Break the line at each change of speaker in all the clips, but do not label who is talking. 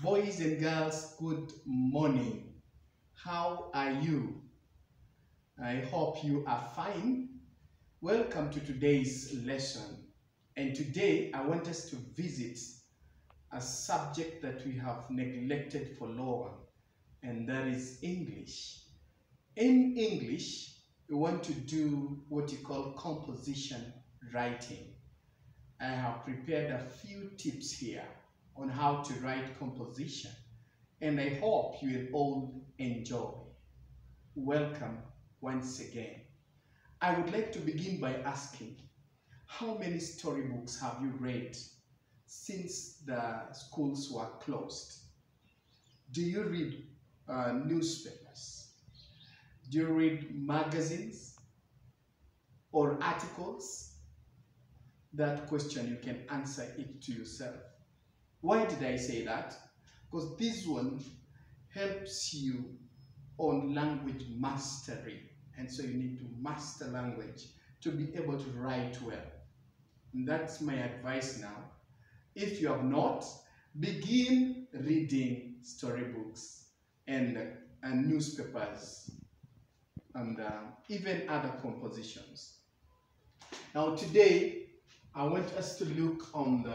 Boys and girls, good morning. How are you? I hope you are fine. Welcome to today's lesson. And today I want us to visit a subject that we have neglected for long, and that is English. In English, we want to do what you call composition writing. I have prepared a few tips here on how to write composition, and I hope you will all enjoy. Welcome once again. I would like to begin by asking, how many storybooks have you read since the schools were closed? Do you read newspapers? Do you read magazines or articles? That question, you can answer it to yourself. Why did I say that? Because this one helps you on language mastery. And so you need to master language to be able to write well. And that's my advice now. If you have not, begin reading storybooks and newspapers and even other compositions. Now today, I want us to look on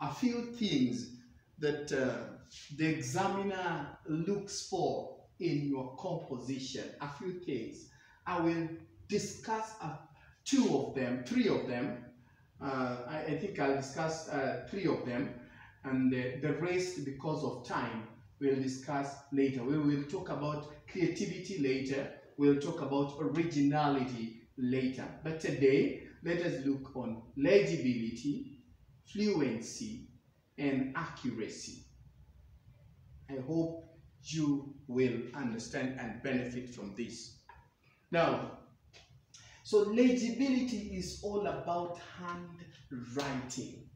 a few things that the examiner looks for in your composition. A few things. I will discuss three of them. I think I'll discuss 3 of them, and the rest, because of time, we'll discuss later. We will talk about creativity later. We'll talk about originality later. But today, let us look on legibility, fluency, and accuracy. I hope you will understand and benefit from this. Now, so legibility is all about handwriting.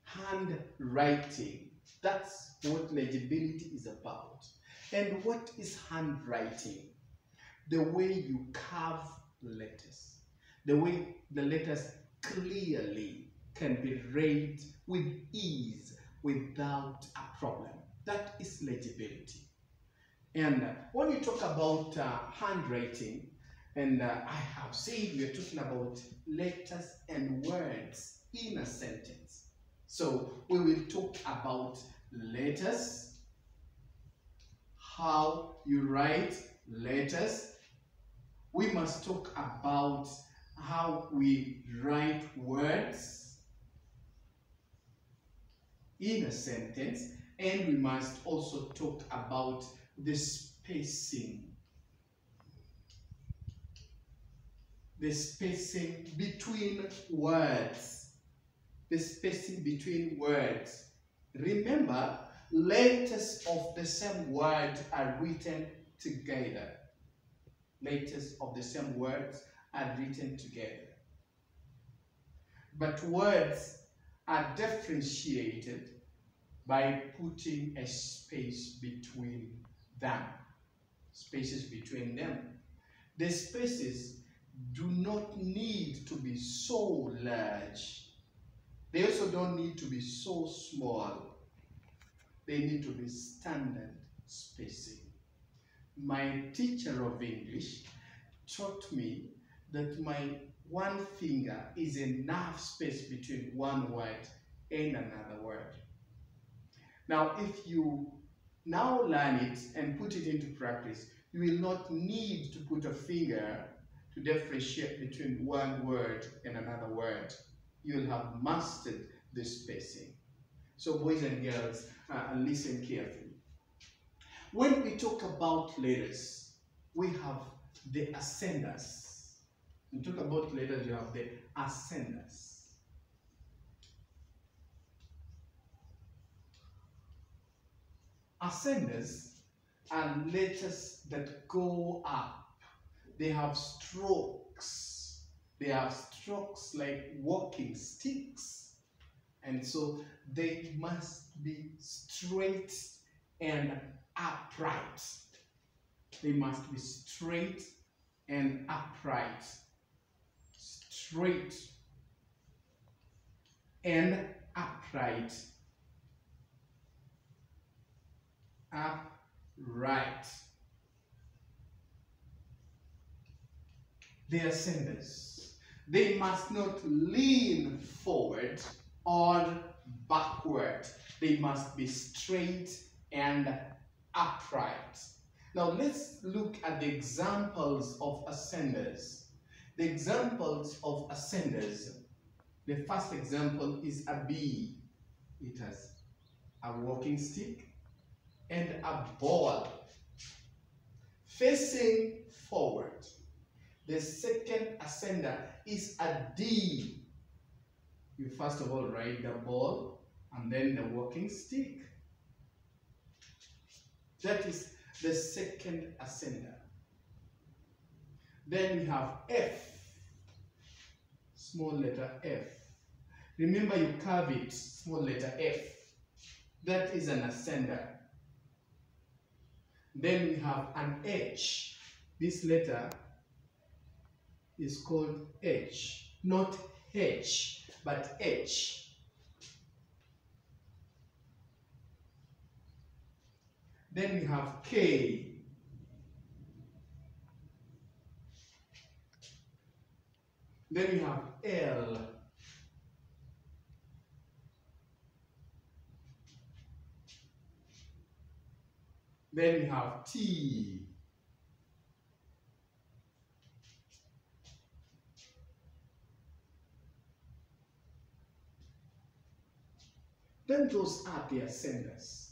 Handwriting. That's what legibility is about. And what is handwriting? The way you carve letters. The way the letters clearly can be read with ease, without a problem. That is legibility. And when you talk about handwriting, and I have said we are talking about letters and words in a sentence. So we will talk about letters, how you write letters. We must talk about how we write words in a sentence, and we must also talk about the spacing. The spacing between words. The spacing between words. Remember, letters of the same word are written together. Letters of the same words are written together. But words are differentiated by putting a space between them. Spaces between them. The spaces do not need to be so large. They also don't need to be so small. They need to be standard spacing. My teacher of English taught me that my one finger is enough space between one word and another word. Now, if you now learn it and put it into practice, you will not need to put a finger to differentiate between one word and another word. You will have mastered the spacing. So boys and girls, listen carefully. When we talk about letters, we have the ascenders. When we talk about letters, you have the ascenders. Ascenders are letters that go up. They have strokes. They have strokes like walking sticks. And so they must be straight and upright. They must be straight and upright. Straight and upright. upright. The ascenders, they must not lean forward or backward. They must be straight and upright. Now let's look at the examples of ascenders. The examples of ascenders. The first example is a bee. It has a walking stick and a ball facing forward. The second ascender is a D. You first of all write the ball and then the walking stick. That is the second ascender. Then we have F, small letter F. Remember you curve it, small letter F. That is an ascender. Then we have an H. This letter is called H, not H, but H. Then we have K. Then we have L. Then we have T. Then those are the ascenders.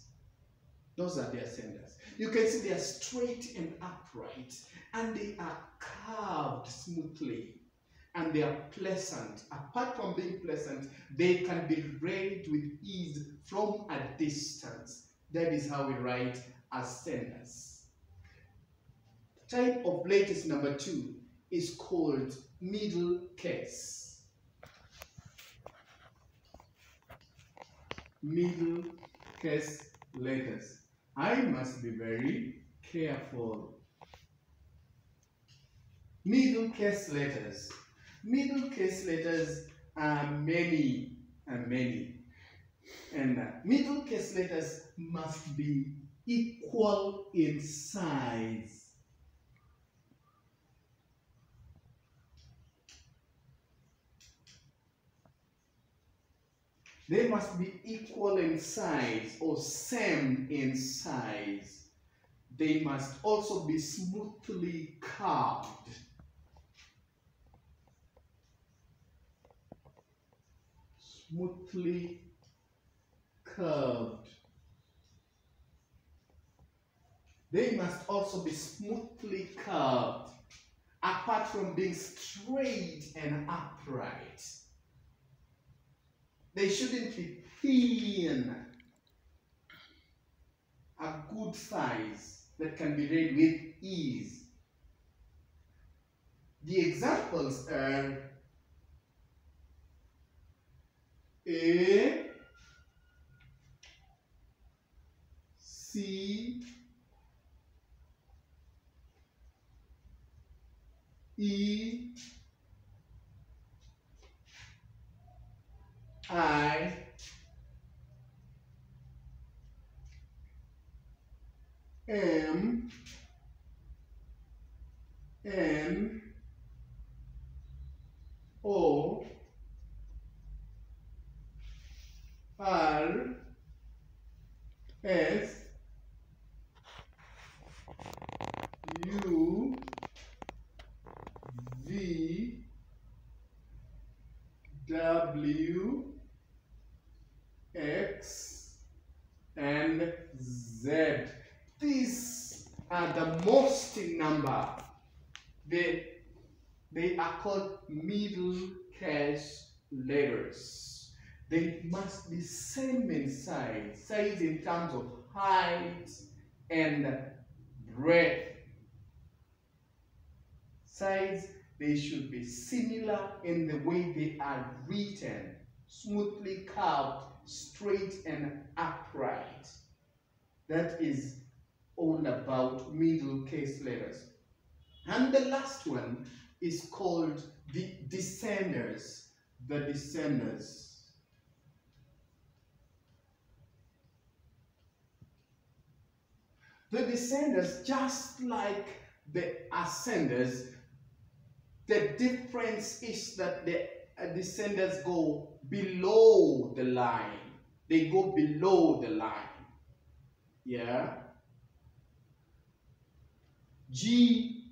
Those are the ascenders. You can see they are straight and upright, and they are curved smoothly, and they are pleasant. Apart from being pleasant, they can be read with ease from a distance. That is how we write ascenders. Type of lattice number 2 is called middle case. Middle case letters. I must be very careful. Middle case letters. Middle case letters are many and many. And middle case letters must be equal in size. They must be equal in size or same in size. They must also be smoothly curved. Smoothly curved. They must also be smoothly curved, apart from being straight and upright. They shouldn't be thin. A good size that can be read with ease. The examples are A, C, E, I, M, N, O, R, S, U, V, W, X, and Z. These are the most in number. They are called middle case letters. They must be same in size. Size in terms of height and breadth. Size, they should be similar in the way they are written. Smoothly curved, straight and upright. That is all about middle case letters. And the last one is called the descenders. The descenders. The descenders, just like the ascenders, the difference is that the descenders go below the line. They go below the line. Yeah. G,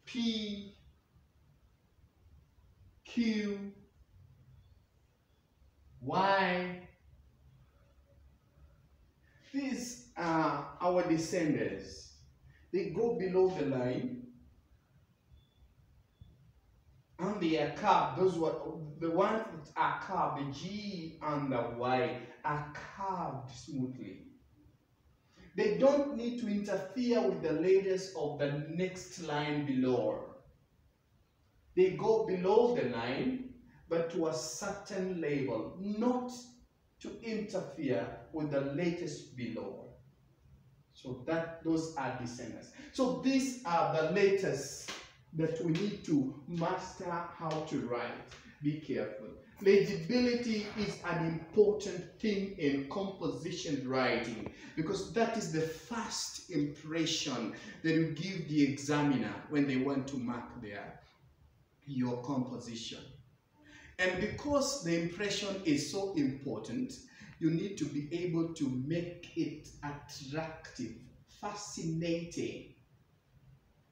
P, Q, Y. These are our descenders. They go below the line and they are carved. Those were the ones that are carved, the G and the Y are carved smoothly. They don't need to interfere with the letters of the next line below. They go below the line, but to a certain level, not to interfere with the letters below. So those are descendants. So these are the letters that we need to master how to write. Be careful. Legibility is an important thing in composition writing because that is the first impression that you give the examiner when they want to mark your composition. And because the impression is so important, you need to be able to make it attractive, fascinating.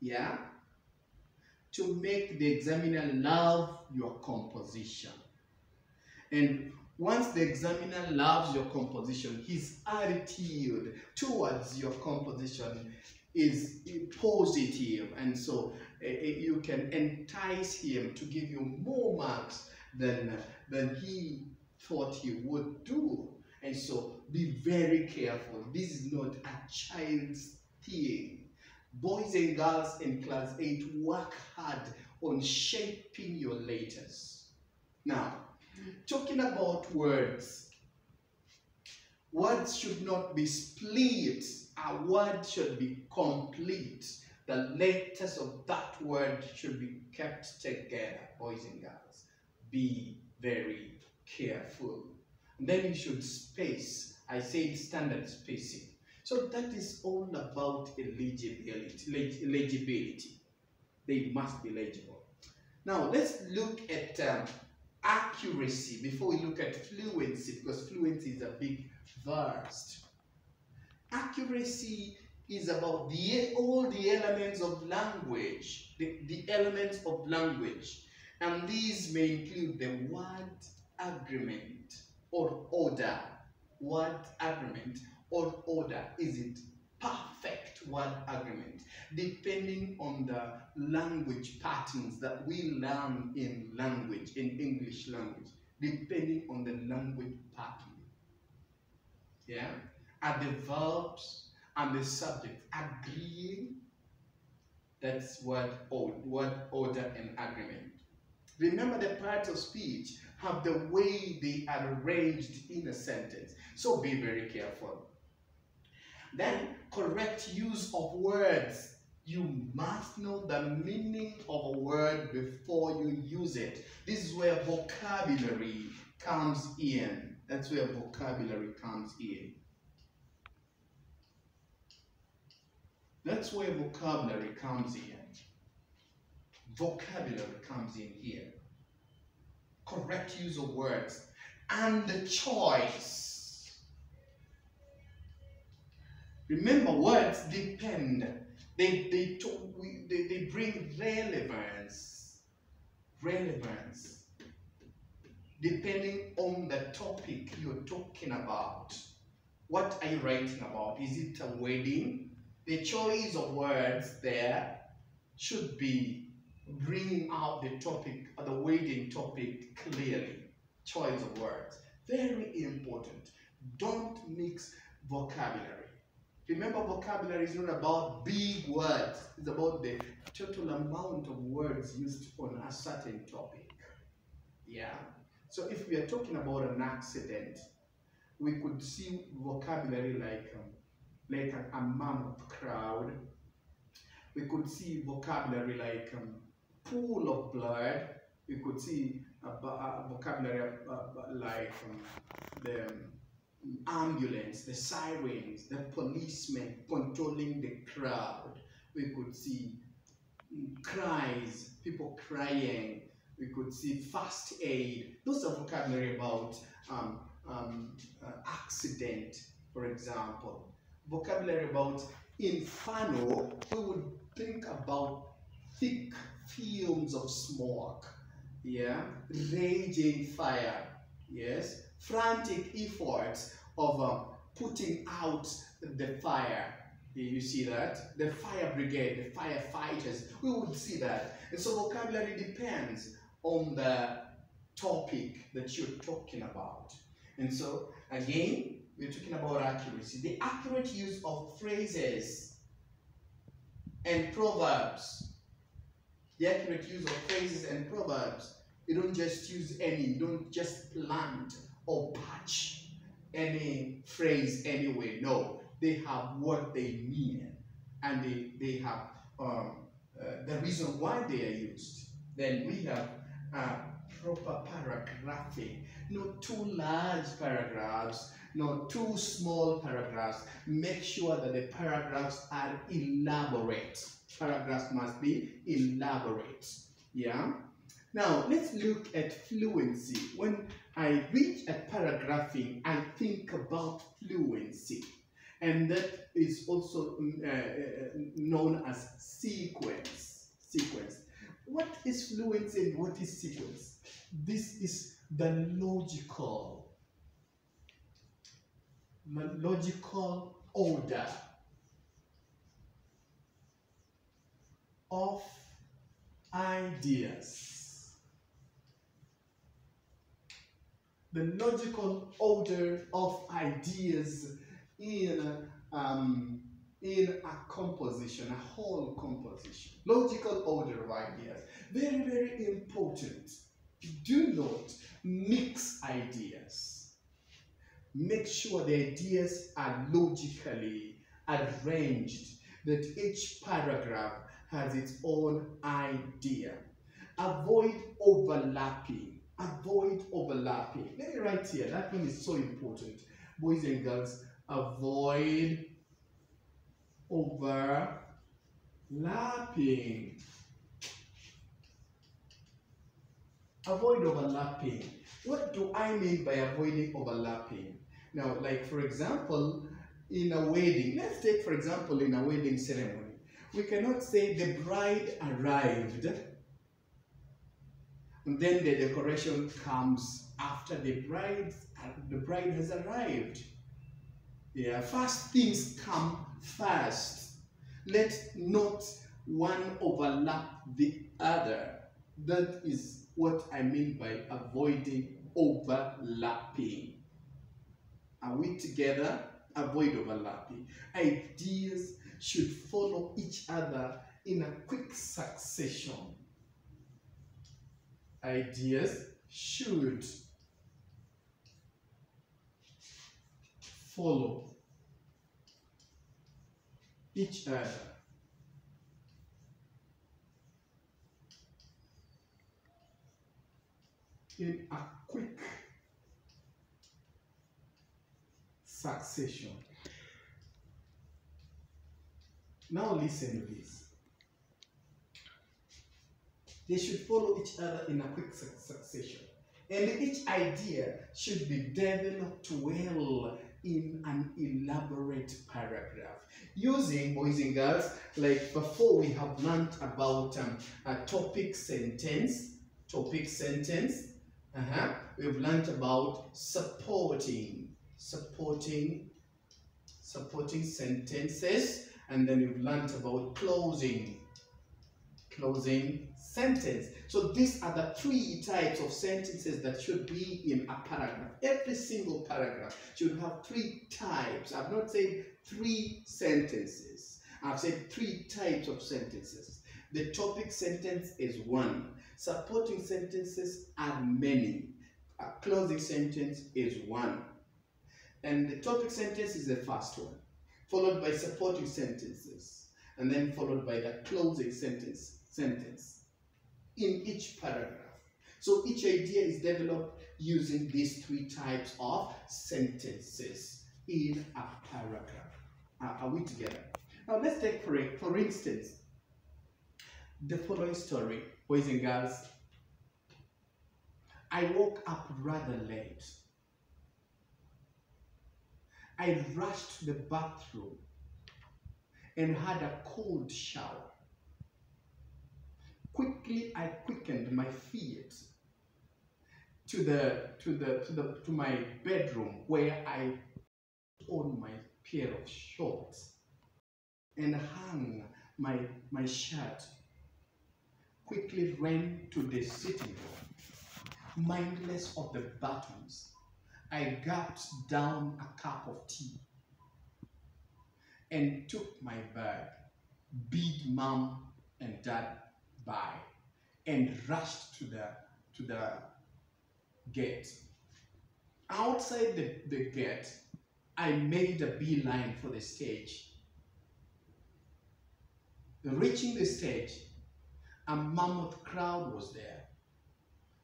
Yeah? To make the examiner love your composition. And once the examiner loves your composition, his attitude towards your composition is positive, and so you can entice him to give you more marks than he thought he would do. And so be very careful. This is not a child's thing. Boys and girls in class 8, work hard on shaping your letters. Now, talking about words, words should not be split. A word should be complete. The letters of that word should be kept together, boys and girls. Be very careful. And then you should space. I said standard spacing. So that is all about legibility. They must be legible. Now let's look at accuracy before we look at fluency, because fluency is a big vast. Accuracy is about all the elements of language, the elements of language, and these may include the word agreement or order. Word agreement or order. Is it perfect word agreement? Depending on the language patterns that we learn in language, in English language, depending on the language pattern. Yeah? Are the verbs and the subject agreeing? That's word order and agreement. Remember, the parts of speech have the way they are arranged in a sentence. So be very careful. Then, correct use of words. You must know the meaning of a word before you use it. This is where vocabulary comes in. That's where vocabulary comes in. That's where vocabulary comes in. Vocabulary comes in here. Correct use of words and the choice. Remember, words depend. They bring relevance. Relevance. Depending on the topic you're talking about. What are you writing about? Is it a wedding? The choice of words there should be bringing out the topic, or the wedding topic clearly. Choice of words. Very important. Don't mix vocabulary. Remember, vocabulary is not about big words. It's about the total amount of words used on a certain topic. Yeah. So if we are talking about an accident, we could see vocabulary like a mammoth crowd. We could see vocabulary like pool of blood. We could see a vocabulary like ambulance, the sirens, the policemen controlling the crowd. We could see cries, people crying. We could see first aid. Those are vocabulary about accident, for example. Vocabulary about inferno, we would think about thick fumes of smoke, yeah, raging fire, yes, frantic efforts of putting out the fire. You see that? The fire brigade, the firefighters, we would see that. And so vocabulary depends on the topic that you're talking about. And so, again, we're talking about accuracy. The accurate use of phrases and proverbs. The accurate use of phrases and proverbs. You don't just use any, you don't just plant or patch any phrase anyway. No, they have what they mean, and they have the reason why they are used. Then we have proper paragraphing. Not too large paragraphs, not too small paragraphs. Make sure that the paragraphs are elaborate. Paragraphs must be elaborate. Yeah? Now, let's look at fluency. When I reach at paragraphing, I think about fluency. And that is also known as sequence. What is fluency and what is sequence? This is the logical order of ideas. The logical order of ideas in a composition, a whole composition. Logical order of ideas. Very, very important. Do not mix ideas. Make sure the ideas are logically arranged, that each paragraph has its own idea. Avoid overlapping. Avoid overlapping. Let me write here. That one is so important. Boys and girls, avoid overlapping. Avoid overlapping. What do I mean by avoiding overlapping? Now, like for example, in a wedding, let's take for example in a wedding ceremony, we cannot say the bride arrived and then the decoration comes after the bride has arrived. Yeah, first things come first. Let not one overlap the other. That is what I mean by avoiding overlapping. Are we together? Avoid overlapping. Ideas should follow each other in a quick succession. Ideas should follow each other in a quick succession. Now listen to this. They should follow each other in a quick succession. And each idea should be developed well in an elaborate paragraph. Using, boys and girls, like before we have learned about a topic sentence. We've learned about supporting sentences, and then we've learned about closing sentence. So these are the three types of sentences that should be in a paragraph. Every single paragraph should have three types. I've not said three sentences. I've said three types of sentences. The topic sentence is one. Supporting sentences are many. A closing sentence is one. And the topic sentence is the first one, followed by supporting sentences, and then followed by the closing sentence in each paragraph. So each idea is developed using these three types of sentences in a paragraph. Are we together? Now let's take for instance, the following story, boys and girls. I woke up rather late. I rushed to the bathroom and had a cold shower. Quickly, I quickened my feet to my bedroom, where I put on my pair of shorts and hung my shirt. Quickly ran to the sitting room, mindless of the buttons. I gulped down a cup of tea and took my bag, bid mom and dad bye, and rushed to the gate. Outside the gate, I made a beeline for the stage. Reaching the stage, a mammoth crowd was there,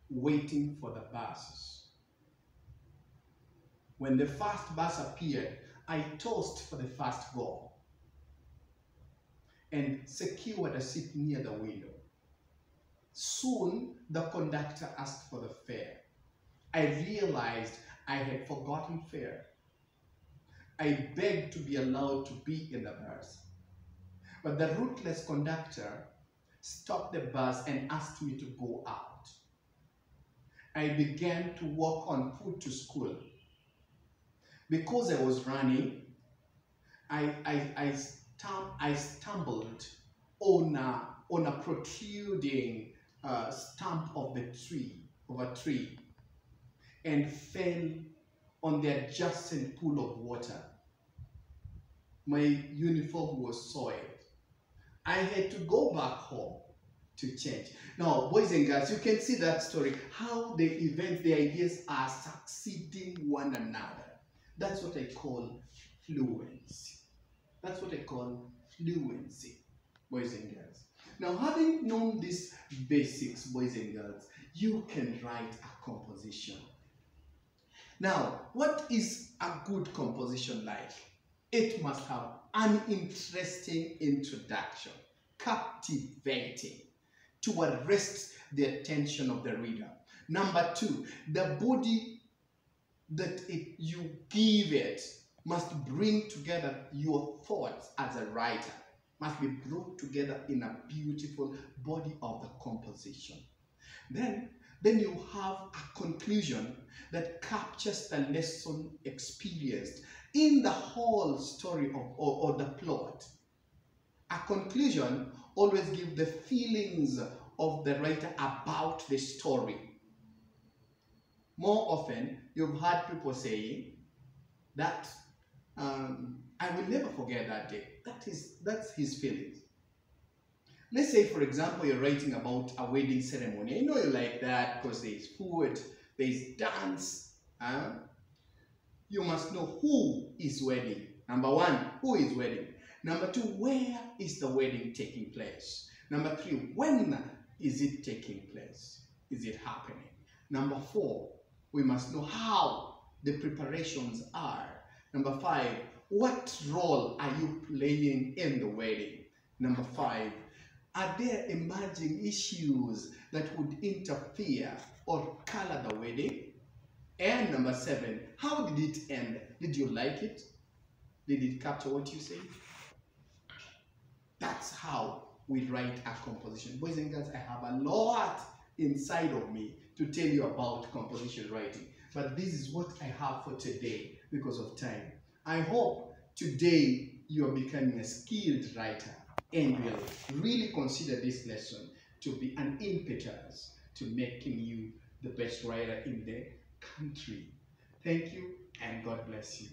waiting for the buses. When the first bus appeared, I tossed for the first goal and secured a seat near the window. Soon, the conductor asked for the fare. I realized I had forgotten fare. I begged to be allowed to be in the bus. But the ruthless conductor stopped the bus and asked me to go out. I began to walk on foot to school. Because I was running, I stumbled on a protruding stump of a tree, and fell on the adjacent pool of water. My uniform was soiled. I had to go back home to change. Now, boys and girls, you can see that story, how the events, the ideas are succeeding one another. That's what I call fluency. That's what I call fluency, boys and girls. Now, having known these basics, boys and girls, you can write a composition. Now, what is a good composition like? It must have an interesting introduction, captivating, to arrest the attention of the reader. Number two, the body that you give it must bring together your thoughts as a writer, must be brought together in a beautiful body of the composition. Then you have a conclusion that captures the lesson experienced in the whole story or the plot. A conclusion always gives the feelings of the writer about the story. More often, you've heard people saying that I will never forget that day. That's his feelings. Let's say, for example, you're writing about a wedding ceremony. You know you like that because there's food, there's dance. You must know who is wedding. Number one, who is wedding? Number two, where is the wedding taking place? Number three, when is it taking place? Is it happening? Number four, we must know how the preparations are. Number five, what role are you playing in the wedding? Number five, are there emerging issues that would interfere or color the wedding? And number seven, how did it end? Did you like it? Did it capture what you say? That's how we write a composition. Boys and girls, I have a lot inside of me to tell you about composition writing. But this is what I have for today because of time. I hope today you are becoming a skilled writer and will really consider this lesson to be an impetus to making you the best writer in the country. Thank you and God bless you.